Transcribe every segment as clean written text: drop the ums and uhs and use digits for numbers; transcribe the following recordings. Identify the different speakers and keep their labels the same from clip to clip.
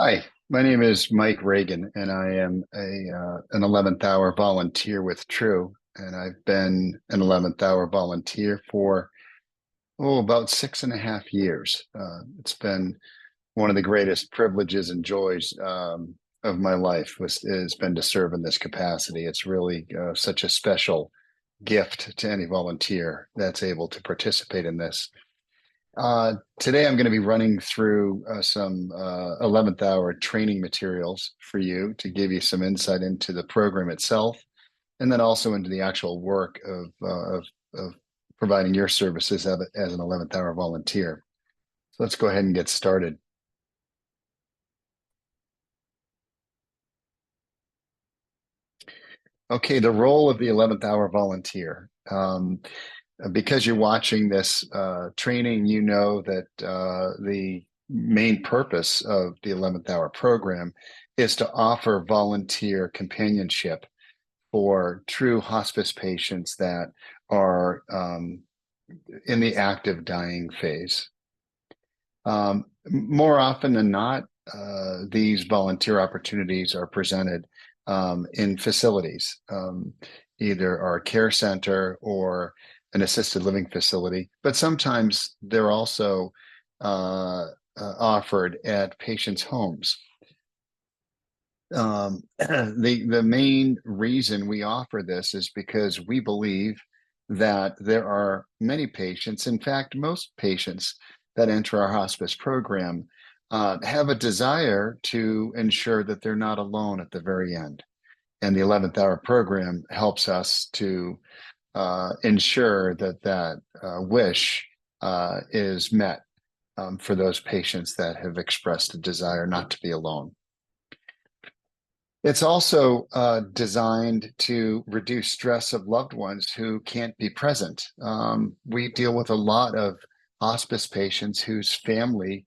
Speaker 1: Hi, my name is Mike Reagan, and I am an 11th hour volunteer with True. And I've been an 11th hour volunteer for about 6.5 years. It's been one of the greatest privileges and joys of my life has been to serve in this capacity. It's really such a special gift to any volunteer that's able to participate in this. Today, I'm going to be running through some 11th hour training materials for you to give you some insight into the program itself, and then also into the actual work of providing your services as an 11th hour volunteer. So let's go ahead and get started. Okay, the role of the 11th hour volunteer. Because you're watching this training, you know that the main purpose of the 11th hour program is to offer volunteer companionship for true hospice patients that are in the active dying phase. More often than not, these volunteer opportunities are presented in facilities, either our care center or an assisted living facility, but sometimes they're also offered at patients' homes. The main reason we offer this is because we believe that there are many patients, in fact, most patients that enter our hospice program have a desire to ensure that they're not alone at the very end. And the 11th hour program helps us to ensure that wish is met for those patients that have expressed a desire not to be alone. It's also designed to reduce stress of loved ones who can't be present. We deal with a lot of hospice patients whose family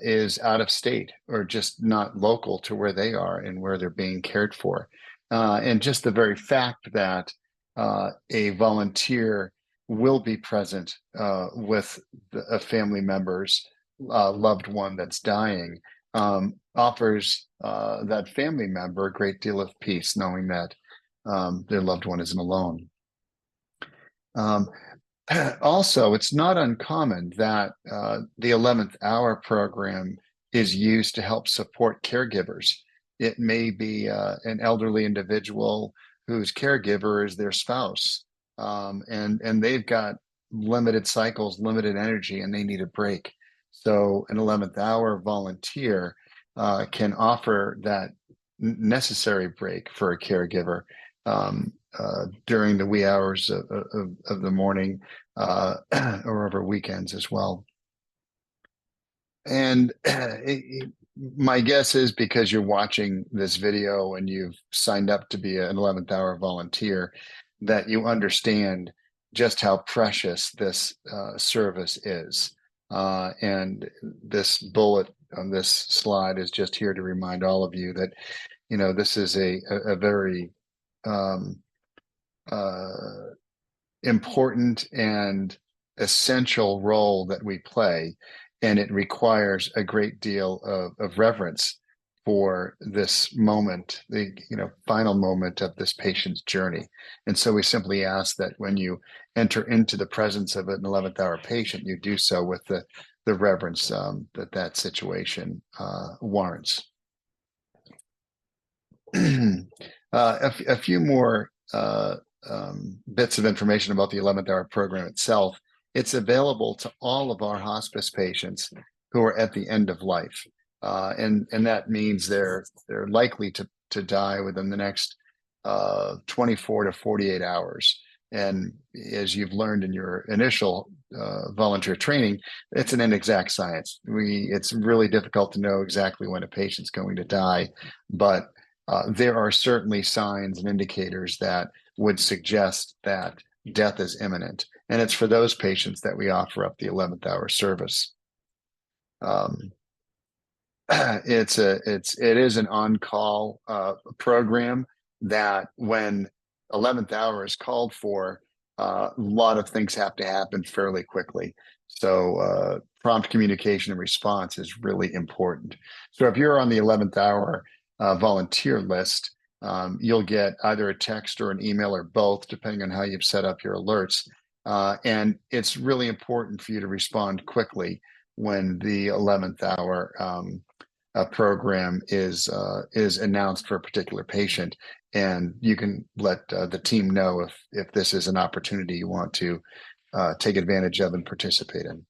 Speaker 1: is out of state or just not local to where they are and where they're being cared for. And just the very fact that a volunteer will be present with a family member's loved one that's dying offers that family member a great deal of peace, knowing that their loved one isn't alone. Also, it's not uncommon that the 11th hour program is used to help support caregivers. It may be an elderly individual whose caregiver is their spouse, and they've got limited cycles, limited energy, and they need a break. So an 11th hour volunteer can offer that necessary break for a caregiver during the wee hours of the morning or over weekends as well. And my guess is because you're watching this video and you've signed up to be an 11th hour volunteer, that you understand just how precious this service is. And this bullet on this slide is just here to remind all of you that, this is a very important and essential role that we play, and it requires a great deal of reverence for this moment, the final moment of this patient's journey. And so we simply ask that when you enter into the presence of an 11th hour patient, you do so with the reverence that situation warrants. A few more bits of information about the 11th hour program itself. It's available to all of our hospice patients who are at the end of life. And that means they're likely to die within the next 24 to 48 hours. And as you've learned in your initial volunteer training, it's an inexact science. It's really difficult to know exactly when a patient's going to die, but there are certainly signs and indicators that would suggest that death is imminent. And it's for those patients that we offer up the 11th hour service. It is an on-call program that when 11th hour is called for, a lot of things have to happen fairly quickly. So prompt communication and response is really important. So if you're on the 11th hour volunteer list, you'll get either a text or an email or both, depending on how you've set up your alerts. And it's really important for you to respond quickly when the 11th hour program is announced for a particular patient, and you can let the team know if this is an opportunity you want to take advantage of and participate in.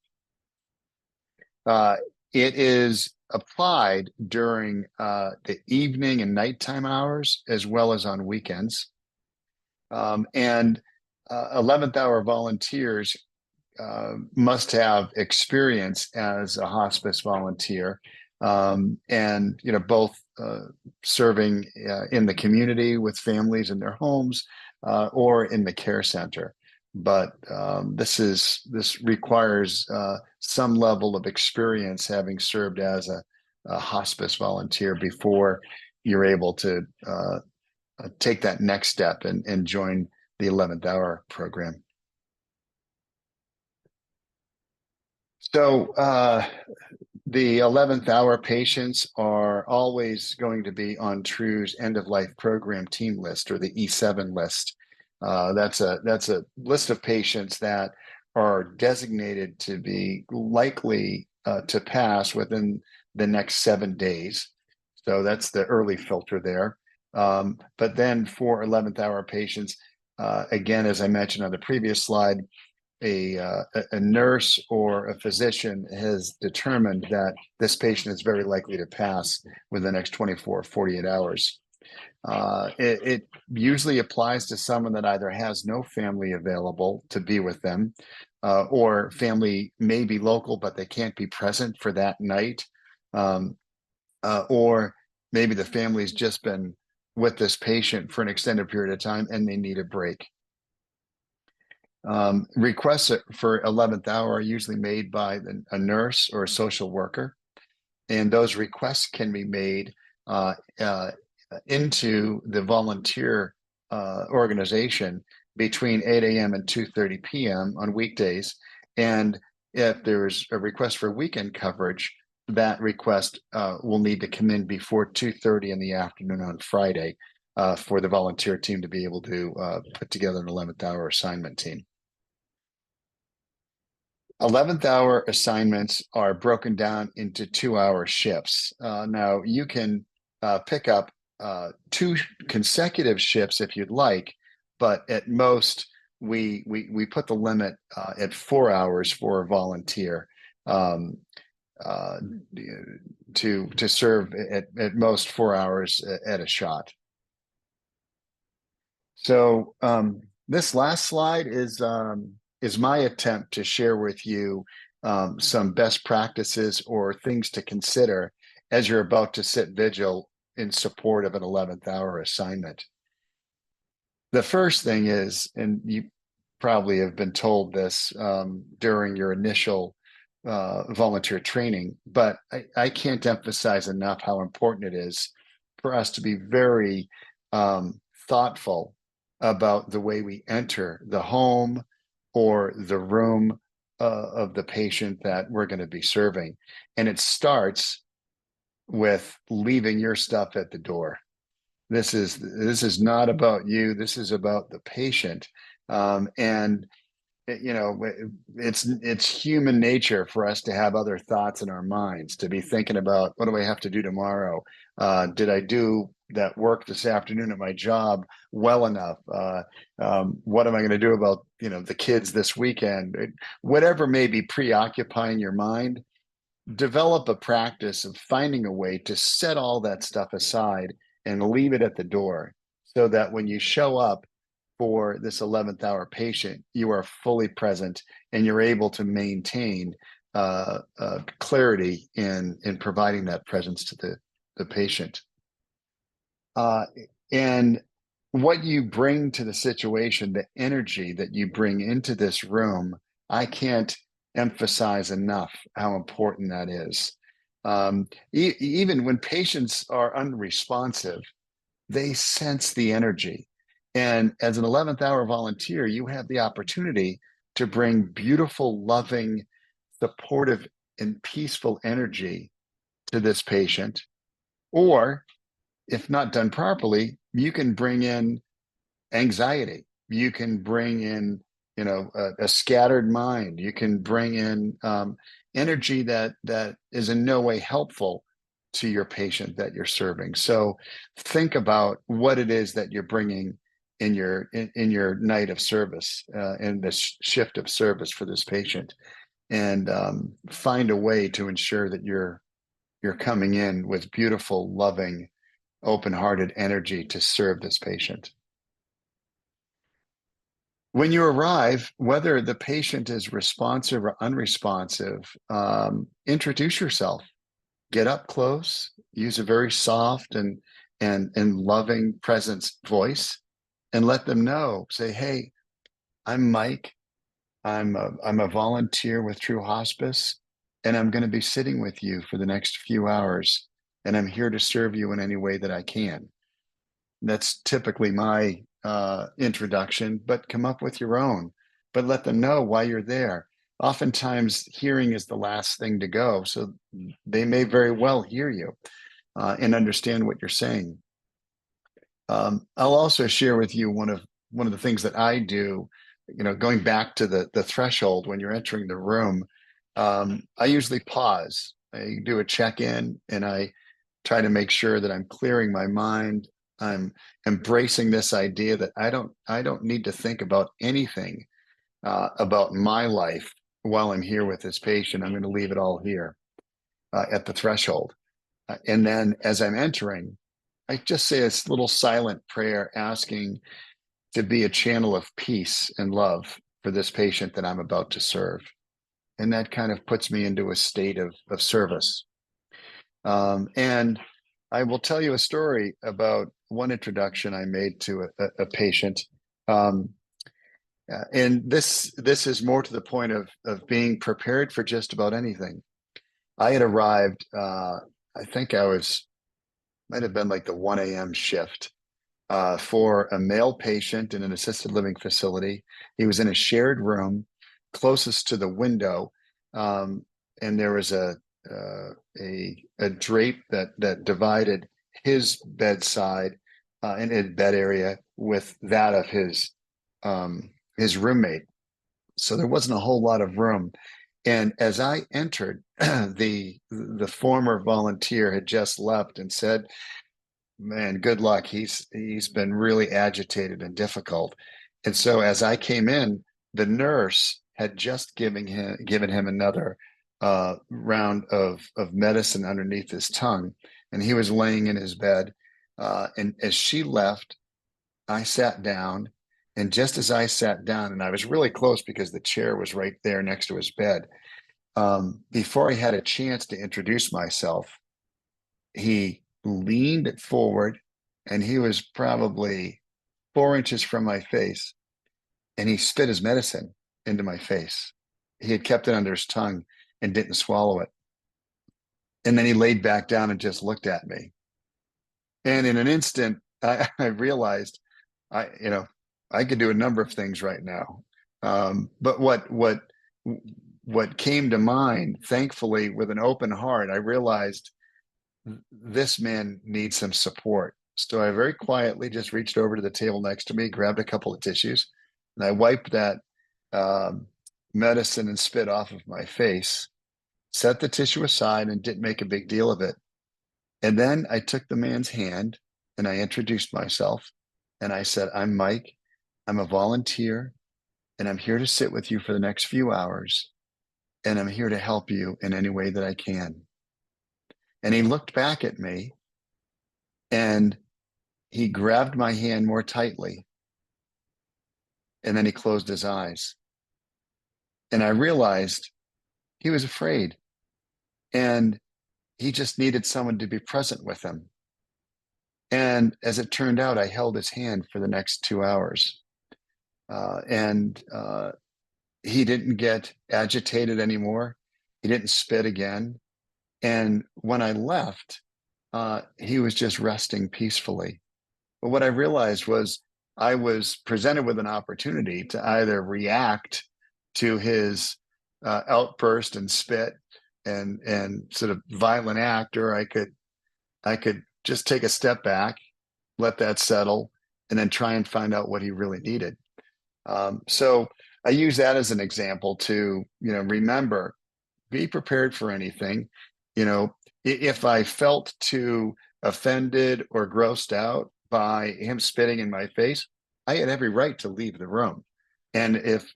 Speaker 1: It is applied during the evening and nighttime hours, as well as on weekends. And 11th hour volunteers must have experience as a hospice volunteer, and both serving in the community with families in their homes, or in the care center. But this requires some level of experience, having served as a hospice volunteer before you're able to take that next step and join the 11th hour program. So the 11th hour patients are always going to be on TRU's end of life program team list, or the E7 list. That's a list of patients that are designated to be likely to pass within the next 7 days. So that's the early filter there. But then for 11th hour patients, again, as I mentioned on the previous slide, a nurse or a physician has determined that this patient is very likely to pass within the next 24 or 48 hours. It usually applies to someone that either has no family available to be with them, or family may be local, but they can't be present for that night. Or maybe the family's just been with this patient for an extended period of time and they need a break. Requests for 11th hour are usually made by a nurse or a social worker, and those requests can be made into the volunteer organization between 8 a.m. and 2:30 p.m. on weekdays. And if there's a request for weekend coverage, that request will need to come in before 2:30 in the afternoon on Friday for the volunteer team to be able to put together an 11th hour assignment team. 11th hour assignments are broken down into 2-hour shifts. Now you can pick up 2 consecutive shifts if you'd like, but at most we put the limit at 4 hours for a volunteer to serve at most 4 hours at a shot. So this last slide is my attempt to share with you some best practices or things to consider as you're about to sit vigil in support of an 11th hour assignment. The first thing is, and you probably have been told this during your initial volunteer training, but I can't emphasize enough how important it is for us to be very thoughtful about the way we enter the home or the room of the patient that we're going to be serving. And it starts with leaving your stuff at the door. This is not about you. This is about the patient. And it's human nature for us to have other thoughts in our minds, to be thinking about, what do I have to do tomorrow? Did I do that work this afternoon at my job well enough? What am I going to do about the kids this weekend? Whatever may be preoccupying your mind, develop a practice of finding a way to set all that stuff aside and leave it at the door, so that when you show up for this 11th hour patient, you are fully present and you're able to maintain clarity in providing that presence to the patient. And what you bring to the situation, the energy that you bring into this room, I can't emphasize enough how important that is. Even when patients are unresponsive, they sense the energy. And as an 11th hour volunteer, you have the opportunity to bring beautiful, loving supportive and peaceful energy to this patient. Or if not done properly, you can bring in anxiety. You can bring in, a scattered mind. You can bring in energy that is in no way helpful to your patient that you're serving. So think about what it is that you're bringing in your night of service, in this shift of service for this patient, and find a way to ensure that you're coming in with beautiful, loving, open-hearted energy to serve this patient. When you arrive, whether the patient is responsive or unresponsive, introduce yourself. Get up close. Use a very soft and loving presence voice, and let them know. Say, "Hey, I'm Mike. I'm a volunteer with True Hospice, and I'm going to be sitting with you for the next few hours, and I'm here to serve you in any way that I can." That's typically my introduction, but come up with your own. But let them know why you're there. Oftentimes, hearing is the last thing to go, so they may very well hear you and understand what you're saying. I'll also share with you one of the things that I do. Going back to the threshold when you're entering the room, I usually pause. I do a check-in, and I try to make sure that I'm clearing my mind. I'm embracing this idea that I don't need to think about anything about my life while I'm here with this patient. I'm going to leave it all here at the threshold. And then as I'm entering, I just say this little silent prayer asking to be a channel of peace and love for this patient that I'm about to serve. And that kind of puts me into a state of service. And I will tell you a story about one introduction I made to a patient. And this is more to the point of being prepared for just about anything. I had arrived, I think might have been like the 1 a.m. shift for a male patient in an assisted living facility. He was in a shared room closest to the window, and there was a drape that divided his bedside and his bed area with that of his roommate. So there wasn't a whole lot of room. And as I entered, the former volunteer had just left and said, "Man, good luck. He's been really agitated and difficult." And so as I came in, the nurse had just given him another round of medicine underneath his tongue, and he was laying in his bed. And as she left, I sat down, and just as I sat down, and I was really close because the chair was right there next to his bed. Before I had a chance to introduce myself, he leaned forward, and he was probably 4 inches from my face, and he spit his medicine into my face. He had kept it under his tongue and didn't swallow it. And then he laid back down and just looked at me. And in an instant, I realized I could do a number of things right now. But what came to mind, thankfully, with an open heart, I realized this man needs some support. So I very quietly just reached over to the table next to me, grabbed a couple of tissues, and I wiped that medicine and spit off of my face, set the tissue aside, and didn't make a big deal of it. And then I took the man's hand and I introduced myself, and I said, "I'm Mike. I'm a volunteer, and I'm here to sit with you for the next few hours, and I'm here to help you in any way that I can." And he looked back at me, and he grabbed my hand more tightly, and then he closed his eyes. And I realized he was afraid, and he just needed someone to be present with him. And as it turned out, I held his hand for the next 2 hours. And he didn't get agitated anymore. He didn't spit again. And when I left, he was just resting peacefully. But what I realized was I was presented with an opportunity to either react to his outburst and spit and sort of violent act, or I could just take a step back, let that settle, and then try and find out what he really needed. So I use that as an example to, remember, be prepared for anything. If I felt too offended or grossed out by him spitting in my face, I had every right to leave the room. And if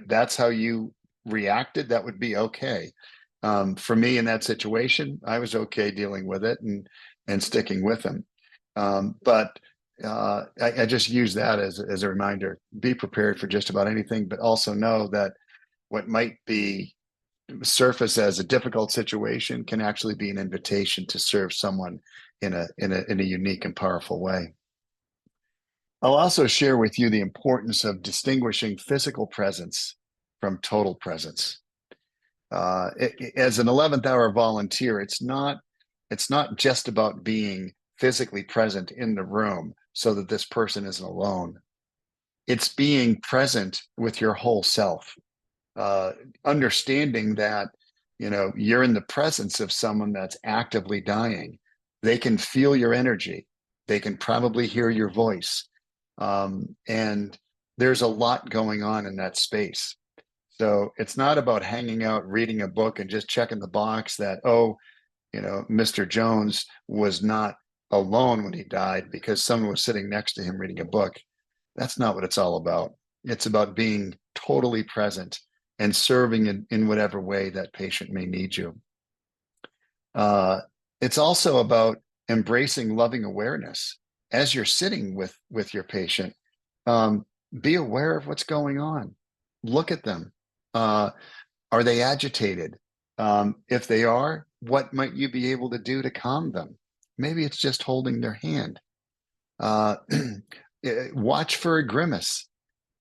Speaker 1: that's how you reacted, that would be okay. For me in that situation, I was okay dealing with it and sticking with him. But I just use that as a reminder. Be prepared for just about anything, but also know that what might be surface as a difficult situation can actually be an invitation to serve someone in a unique and powerful way. I'll also share with you the importance of distinguishing physical presence from total presence. As an 11th hour volunteer, it's not just about being physically present in the room so that this person isn't alone. It's being present with your whole self, understanding that you're in the presence of someone that's actively dying. They can feel your energy. They can probably hear your voice, and there's a lot going on in that space. So it's not about hanging out, reading a book, and just checking the box that, oh, Mr. Jones was not alone when he died because someone was sitting next to him reading a book. That's not what it's all about. It's about being totally present and serving in whatever way that patient may need you. It's also about embracing loving awareness as you're sitting with your patient. Be aware of what's going on. Look at them. Are they agitated? If they are, what might you be able to do to calm them? Maybe it's just holding their hand. Watch for a grimace.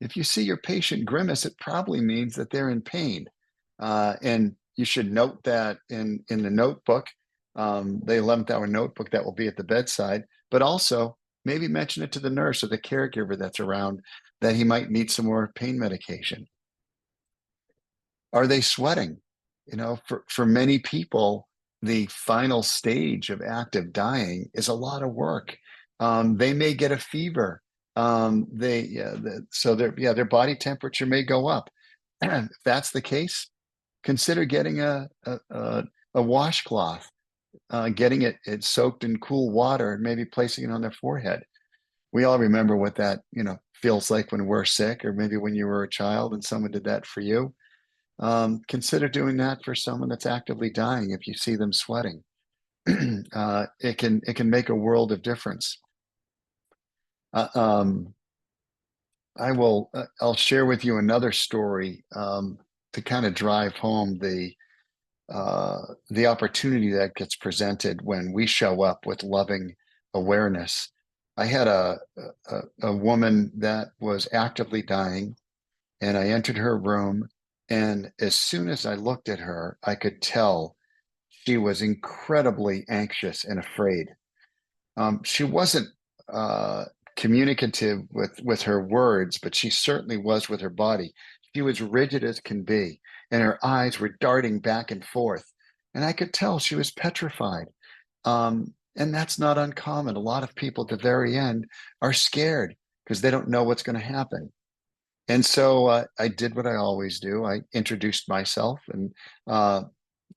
Speaker 1: If you see your patient grimace, it probably means that they're in pain. And you should note that in the notebook, the 11th hour notebook that will be at the bedside, but also maybe mention it to the nurse or the caregiver that's around that he might need some more pain medication. Are they sweating? For many people, the final stage of active dying is a lot of work. They may get a fever. So their body temperature may go up. If that's the case, consider getting a washcloth, getting it soaked in cool water, and maybe placing it on their forehead. We all remember what that feels like when we're sick, or maybe when you were a child and someone did that for you. Consider doing that for someone that's actively dying. If you see them sweating, it can make a world of difference. I'll share with you another story to kind of drive home the opportunity that gets presented when we show up with loving awareness. I had a woman that was actively dying, and I entered her room, and as soon as I looked at her, I could tell she was incredibly anxious and afraid. She wasn't communicative with her words, but she certainly was with her body. She was rigid as can be, and her eyes were darting back and forth. And I could tell she was petrified. And that's not uncommon. A lot of people at the very end are scared because they don't know what's going to happen. And so I did what I always do. I introduced myself and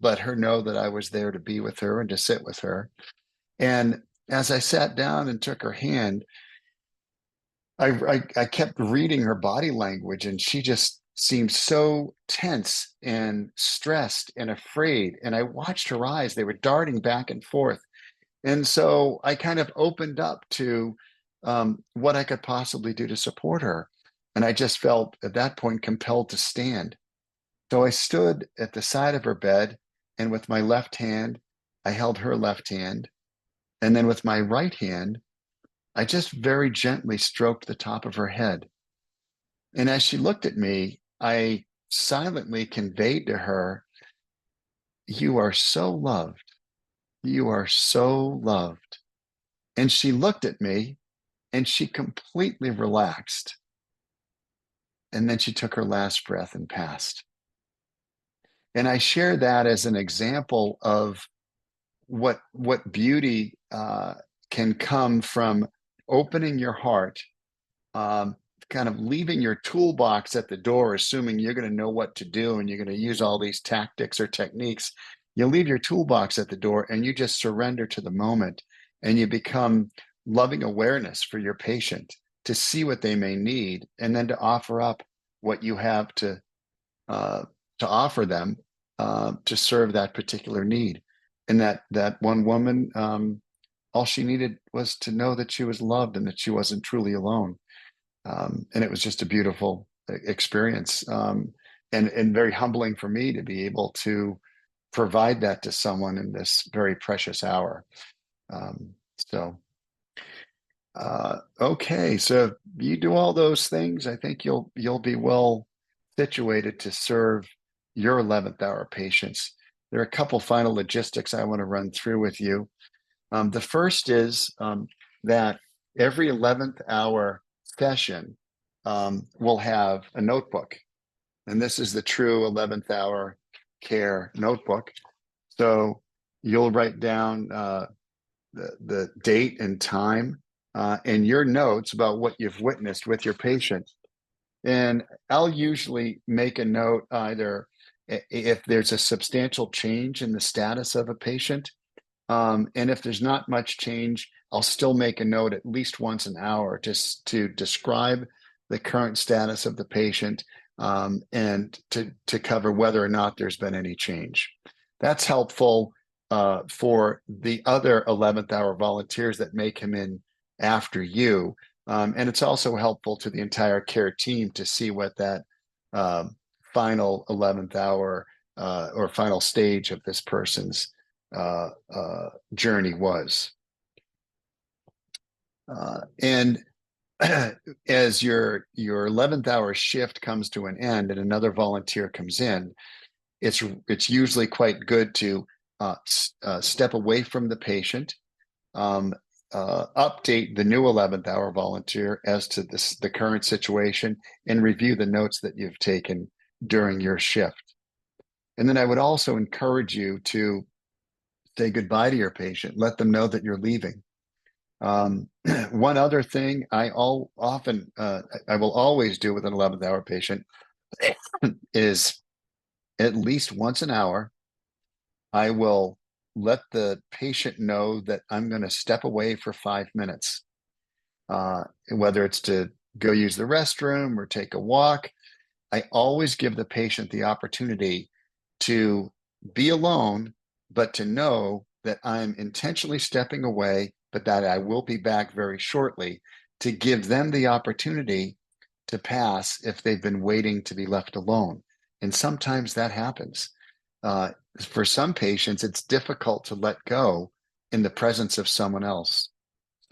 Speaker 1: let her know that I was there to be with her and to sit with her. And as I sat down and took her hand, I kept reading her body language, and she just seemed so tense and stressed and afraid. And I watched her eyes, they were darting back and forth. And so I kind of opened up to what I could possibly do to support her. And I just felt at that point compelled to stand. So I stood at the side of her bed, and with my left hand, I held her left hand. And then with my right hand, I just very gently stroked the top of her head. And as she looked at me, I silently conveyed to her, "You are so loved. You are so loved." And she looked at me and she completely relaxed. And then she took her last breath and passed. And I share that as an example of what beauty can come from opening your heart, um, kind of leaving your toolbox at the door, assuming you're going to know what to do and you're going to use all these tactics or techniques. You leave your toolbox at the door and you just surrender to the moment, and you become loving awareness for your patient to see what they may need, and then to offer up what you have uh, to offer them to serve that particular need. And that one woman, all she needed was to know that she was loved and that she wasn't truly alone. And it was just a beautiful experience, and very humbling for me to be able to provide that to someone in this very precious hour. So okay, so if you do all those things, I think you'll be well situated to serve your 11th hour patients. There are a couple final logistics I want to run through with you. The first is that every 11th hour session will have a notebook, and this is the True 11th hour care notebook. So you'll write down the date and time and your notes about what you've witnessed with your patient. And I'll usually make a note either if there's a substantial change in the status of a patient. And if there's not much change, I'll still make a note at least once an hour just to describe the current status of the patient, and to cover whether or not there's been any change. That's helpful for the other 11th hour volunteers that may come in after you. And it's also helpful to the entire care team to see what that final 11th hour or final stage of this person's journey was. And as your 11th hour shift comes to an end and another volunteer comes in, it's usually quite good to step away from the patient, update the new 11th hour volunteer as to the current situation, and review the notes that you've taken during your shift. And then I would also encourage you to say goodbye to your patient. Let them know that you're leaving. One other thing I will always do with an 11th hour patient is at least once an hour, I will let the patient know that I'm going to step away for 5 minutes, whether it's to go use the restroom or take a walk. I always give the patient the opportunity to be alone, but to know that I'm intentionally stepping away, but that I will be back very shortly, to give them the opportunity to pass if they've been waiting to be left alone. And sometimes that happens. For some patients, it's difficult to let go in the presence of someone else.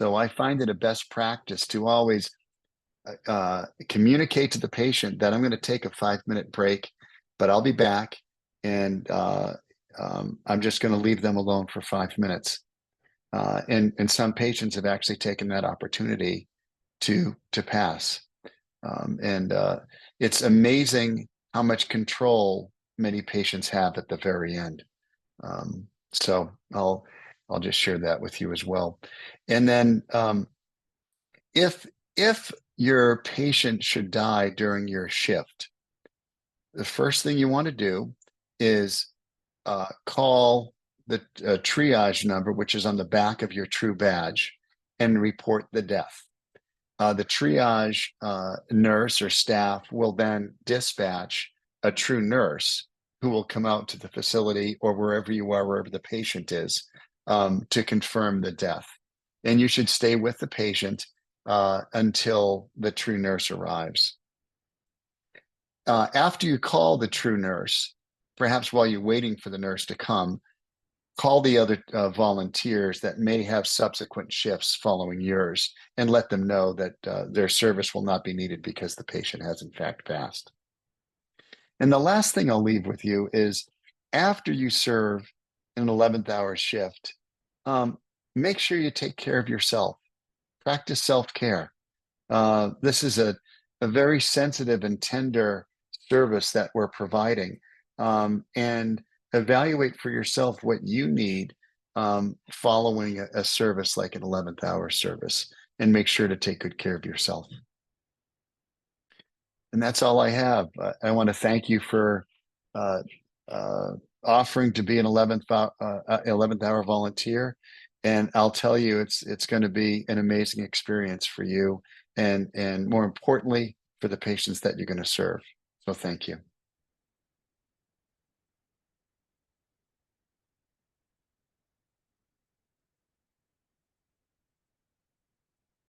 Speaker 1: So I find it a best practice to always communicate to the patient that I'm going to take a 5-minute break, but I'll be back, and I'm just going to leave them alone for 5 minutes. And some patients have actually taken that opportunity to pass. And it's amazing how much control many patients have at the very end. So I'll just share that with you as well. And then if your patient should die during your shift, the first thing you want to do is call the triage number, which is on the back of your True badge, and report the death. The triage nurse or staff will then dispatch a True nurse who will come out to the facility or wherever you are, wherever the patient is, to confirm the death. And you should stay with the patient until the True nurse arrives. After you call the True nurse, perhaps while you're waiting for the nurse to come, call the other volunteers that may have subsequent shifts following yours and let them know that their service will not be needed because the patient has in fact passed. And the last thing I'll leave with you is, after you serve an 11th hour shift, make sure you take care of yourself. Practice self-care. This is a very sensitive and tender service that we're providing. and evaluate for yourself what you need following a service like an 11th hour service, and make sure to take good care of yourself. And that's all I have. I want to thank you for uh, uh, offering to be an 11th hour volunteer. And I'll tell you, it's going to be an amazing experience for you, and more importantly, for the patients that you're going to serve. So thank you.